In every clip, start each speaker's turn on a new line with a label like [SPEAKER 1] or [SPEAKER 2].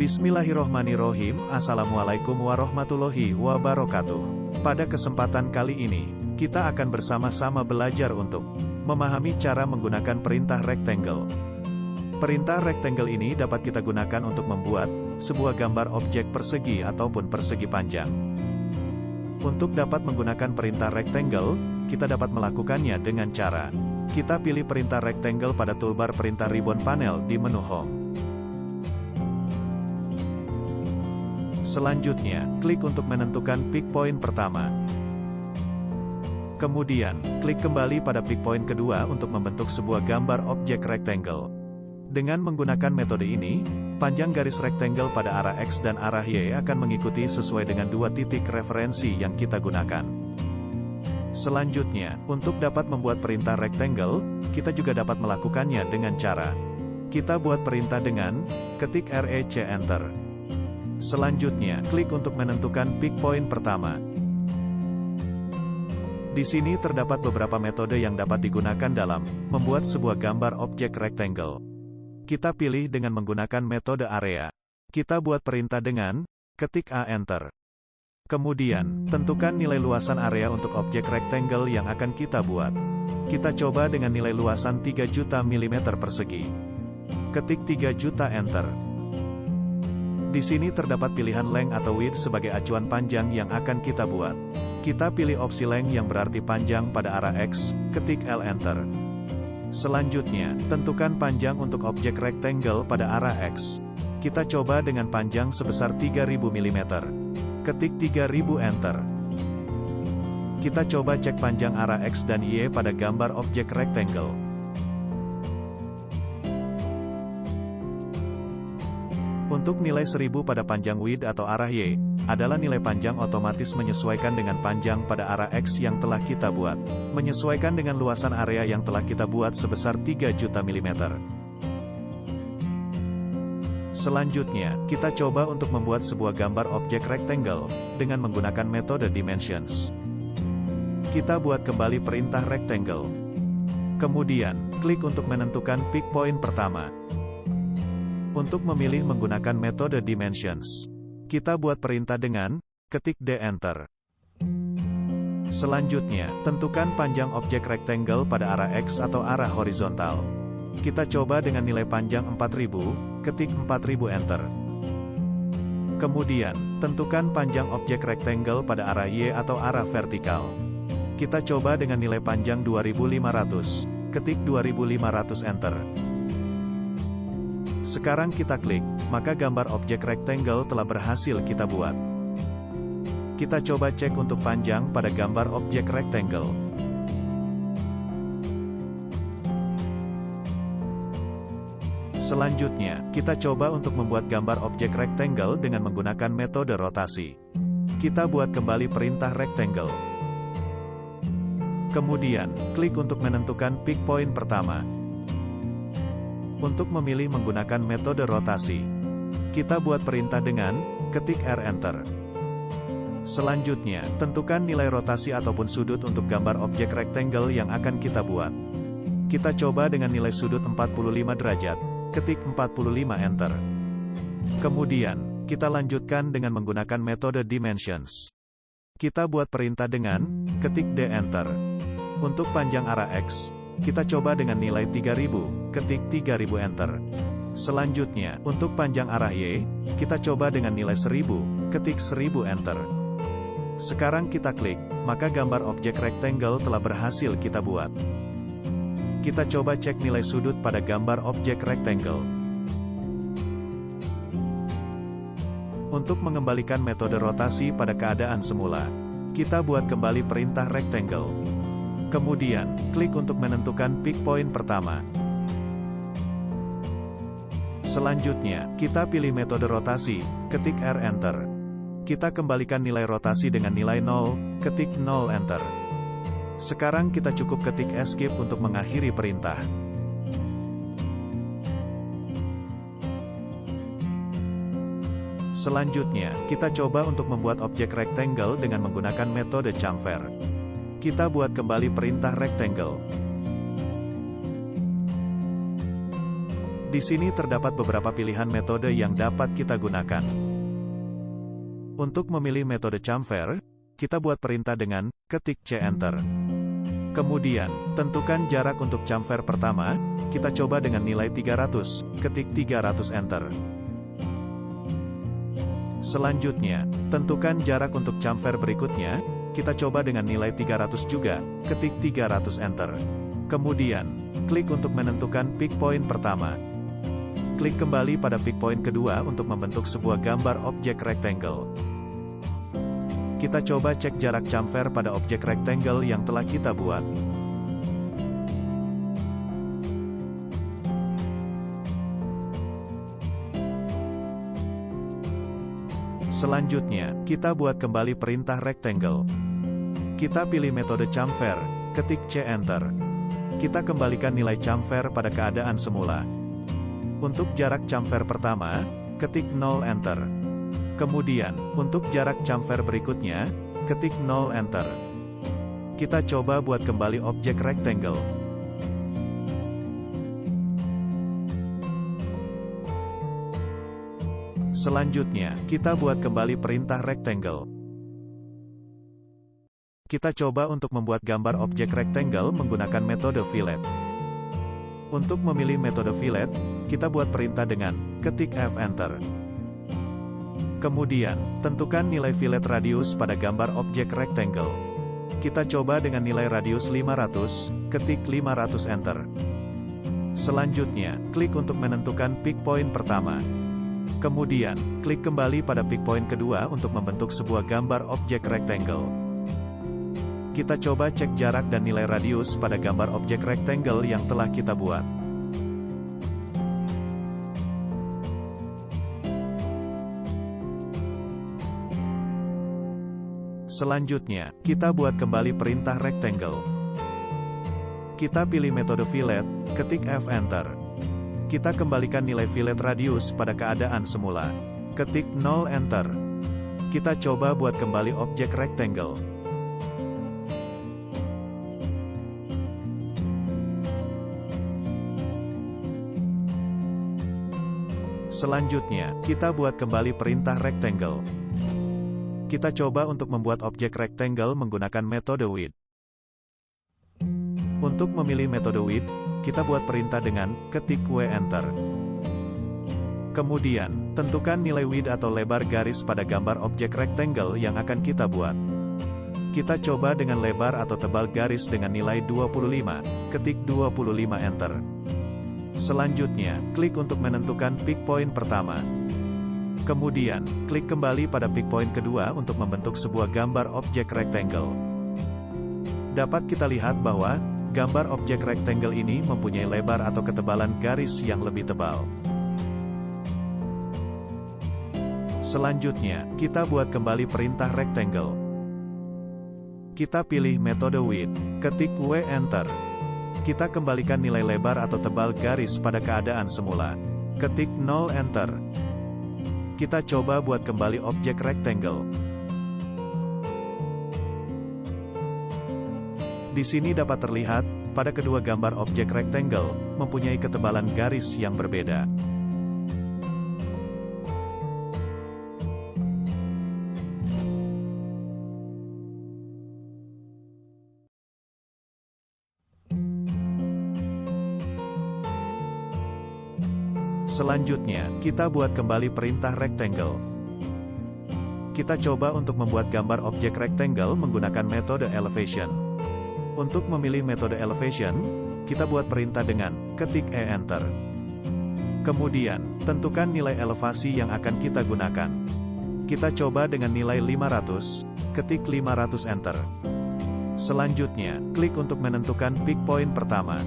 [SPEAKER 1] Bismillahirrohmanirrohim. Assalamualaikum warahmatullahi wabarakatuh. Pada kesempatan kali ini, kita akan bersama-sama belajar untuk memahami cara menggunakan perintah rectangle. Perintah rectangle ini dapat kita gunakan untuk membuat sebuah gambar objek persegi ataupun persegi panjang. Untuk dapat menggunakan perintah rectangle, kita dapat melakukannya dengan cara kita pilih perintah rectangle pada toolbar perintah ribbon panel di menu Home. Selanjutnya, klik untuk menentukan pick point pertama. Kemudian, klik kembali pada pick point kedua untuk membentuk sebuah gambar objek rectangle. Dengan menggunakan metode ini, panjang garis rectangle pada arah X dan arah Y akan mengikuti sesuai dengan dua titik referensi yang kita gunakan. Selanjutnya, untuk dapat membuat perintah rectangle, kita juga dapat melakukannya dengan cara kita buat perintah dengan ketik REC Enter. Selanjutnya, klik untuk menentukan pick point pertama. Di sini terdapat beberapa metode yang dapat digunakan dalam membuat sebuah gambar objek rectangle. Kita pilih dengan menggunakan metode area. Kita buat perintah dengan ketik A Enter. Kemudian, tentukan nilai luasan area untuk objek rectangle yang akan kita buat. Kita coba dengan nilai luasan 3 juta mm persegi. Ketik 3 juta Enter. Di sini terdapat pilihan length atau width sebagai acuan panjang yang akan kita buat. Kita pilih opsi length yang berarti panjang pada arah X, ketik L Enter. Selanjutnya, tentukan panjang untuk objek rectangle pada arah X. Kita coba dengan panjang sebesar 3000 mm. Ketik 3000 Enter. Kita coba cek panjang arah X dan Y pada gambar objek rectangle. Untuk nilai 1000 pada panjang width atau arah Y, adalah nilai panjang otomatis menyesuaikan dengan panjang pada arah X yang telah kita buat. Menyesuaikan dengan luasan area yang telah kita buat sebesar 3 juta mm. Selanjutnya, kita coba untuk membuat sebuah gambar objek rectangle, dengan menggunakan metode dimensions. Kita buat kembali perintah rectangle. Kemudian, klik untuk menentukan pick point pertama. Untuk memilih menggunakan metode dimensions, kita buat perintah dengan ketik D Enter. Selanjutnya, tentukan panjang objek rectangle pada arah X atau arah horizontal. Kita coba dengan nilai panjang 4000, ketik 4000 Enter. Kemudian, tentukan panjang objek rectangle pada arah Y atau arah vertikal. Kita coba dengan nilai panjang 2500, ketik 2500 Enter. Sekarang kita klik, maka gambar objek rectangle telah berhasil kita buat. Kita coba cek untuk panjang pada gambar objek rectangle. Selanjutnya, kita coba untuk membuat gambar objek rectangle dengan menggunakan metode rotasi. Kita buat kembali perintah rectangle. Kemudian, klik untuk menentukan pick point pertama. Untuk memilih menggunakan metode rotasi, kita buat perintah dengan ketik R Enter. Selanjutnya, tentukan nilai rotasi ataupun sudut untuk gambar objek rectangle yang akan kita buat. Kita coba dengan nilai sudut 45 derajat, ketik 45 Enter. Kemudian, kita lanjutkan dengan menggunakan metode dimensions. Kita buat perintah dengan ketik D Enter. Untuk panjang arah X, kita coba dengan nilai 3000, ketik 3000 Enter. Selanjutnya, untuk panjang arah Y, kita coba dengan nilai 1000, ketik 1000 Enter. Sekarang kita klik, maka gambar objek rectangle telah berhasil kita buat. Kita coba cek nilai sudut pada gambar objek rectangle. Untuk mengembalikan metode rotasi pada keadaan semula, kita buat kembali perintah rectangle. Kemudian, klik untuk menentukan pick point pertama. Selanjutnya, kita pilih metode rotasi, ketik R Enter. Kita kembalikan nilai rotasi dengan nilai 0, ketik 0 Enter. Sekarang kita cukup ketik Escape untuk mengakhiri perintah. Selanjutnya, kita coba untuk membuat objek rectangle dengan menggunakan metode chamfer. Kita buat kembali perintah rectangle. Di sini terdapat beberapa pilihan metode yang dapat kita gunakan. Untuk memilih metode chamfer, kita buat perintah dengan ketik C Enter. Kemudian, tentukan jarak untuk chamfer pertama, kita coba dengan nilai 300, ketik 300 Enter. Selanjutnya, tentukan jarak untuk chamfer berikutnya, kita coba dengan nilai 300 juga, ketik 300 Enter. Kemudian, klik untuk menentukan peak point pertama. Klik kembali pada peak point kedua untuk membentuk sebuah gambar objek rectangle. Kita coba cek jarak chamfer pada objek rectangle yang telah kita buat. Selanjutnya, kita buat kembali perintah rectangle. Kita pilih metode chamfer, ketik C Enter. Kita kembalikan nilai chamfer pada keadaan semula. Untuk jarak chamfer pertama, ketik 0 Enter. Kemudian, untuk jarak chamfer berikutnya, ketik 0 Enter. Kita coba buat kembali objek rectangle. Selanjutnya, kita buat kembali perintah rectangle. Kita coba untuk membuat gambar objek rectangle menggunakan metode fillet. Untuk memilih metode fillet, kita buat perintah dengan ketik F Enter. Kemudian, tentukan nilai fillet radius pada gambar objek rectangle. Kita coba dengan nilai radius 500, ketik 500 Enter. Selanjutnya, klik untuk menentukan peak point pertama. Kemudian, klik kembali pada peak point kedua untuk membentuk sebuah gambar objek rectangle. Kita coba cek jarak dan nilai radius pada gambar objek rectangle yang telah kita buat. Selanjutnya, kita buat kembali perintah rectangle. Kita pilih metode fillet, ketik F Enter. Kita kembalikan nilai fillet radius pada keadaan semula. Ketik 0 Enter. Kita coba buat kembali objek rectangle. Selanjutnya, kita buat kembali perintah rectangle. Kita coba untuk membuat objek rectangle menggunakan metode width. Untuk memilih metode width, kita buat perintah dengan ketik W Enter. Kemudian, tentukan nilai width atau lebar garis pada gambar objek rectangle yang akan kita buat. Kita coba dengan lebar atau tebal garis dengan nilai 25, ketik 25 Enter. Selanjutnya, klik untuk menentukan peak point pertama. Kemudian, klik kembali pada peak point kedua untuk membentuk sebuah gambar objek rectangle. Dapat kita lihat bahwa gambar objek rectangle ini mempunyai lebar atau ketebalan garis yang lebih tebal. Selanjutnya, kita buat kembali perintah rectangle. Kita pilih metode width, ketik W Enter. Kita kembalikan nilai lebar atau tebal garis pada keadaan semula. Ketik 0 Enter. Kita coba buat kembali objek rectangle. Di sini dapat terlihat, pada kedua gambar objek rectangle, mempunyai ketebalan garis yang berbeda. Selanjutnya, kita buat kembali perintah rectangle. Kita coba untuk membuat gambar objek rectangle menggunakan metode elevation. Untuk memilih metode elevation, kita buat perintah dengan ketik E Enter. Kemudian, tentukan nilai elevasi yang akan kita gunakan. Kita coba dengan nilai 500, ketik 500 Enter. Selanjutnya, klik untuk menentukan peak point pertama.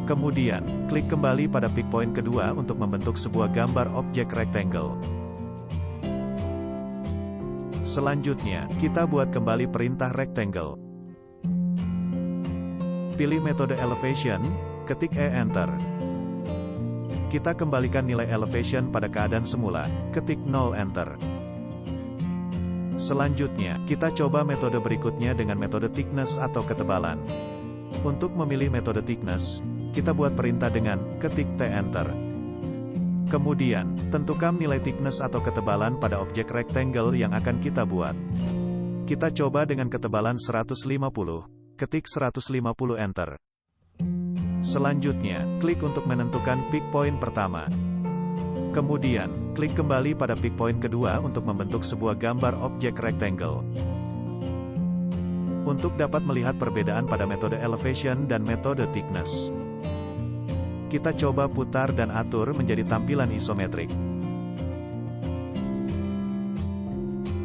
[SPEAKER 1] Kemudian, klik kembali pada peak point kedua untuk membentuk sebuah gambar objek rectangle. Selanjutnya, kita buat kembali perintah rectangle. Pilih metode elevation, ketik E Enter. Kita kembalikan nilai elevation pada keadaan semula, ketik 0 Enter. Selanjutnya, kita coba metode berikutnya dengan metode thickness atau ketebalan. Untuk memilih metode thickness, kita buat perintah dengan ketik T Enter. Kemudian, tentukan nilai thickness atau ketebalan pada objek rectangle yang akan kita buat. Kita coba dengan ketebalan 150, ketik 150 Enter. Selanjutnya, klik untuk menentukan peak point pertama. Kemudian, klik kembali pada peak point kedua untuk membentuk sebuah gambar objek rectangle. Untuk dapat melihat perbedaan pada metode elevation dan metode thickness, kita coba putar dan atur menjadi tampilan isometrik.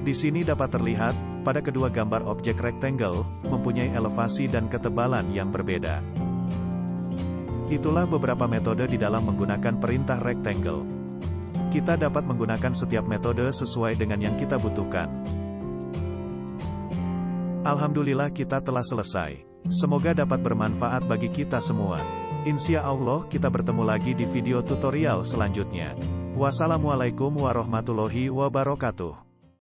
[SPEAKER 1] Di sini dapat terlihat, pada kedua gambar objek rectangle, mempunyai elevasi dan ketebalan yang berbeda. Itulah beberapa metode di dalam menggunakan perintah rectangle. Kita dapat menggunakan setiap metode sesuai dengan yang kita butuhkan. Alhamdulillah kita telah selesai. Semoga dapat bermanfaat bagi kita semua. Insya Allah kita bertemu lagi di video tutorial selanjutnya. Wassalamualaikum warahmatullahi wabarakatuh.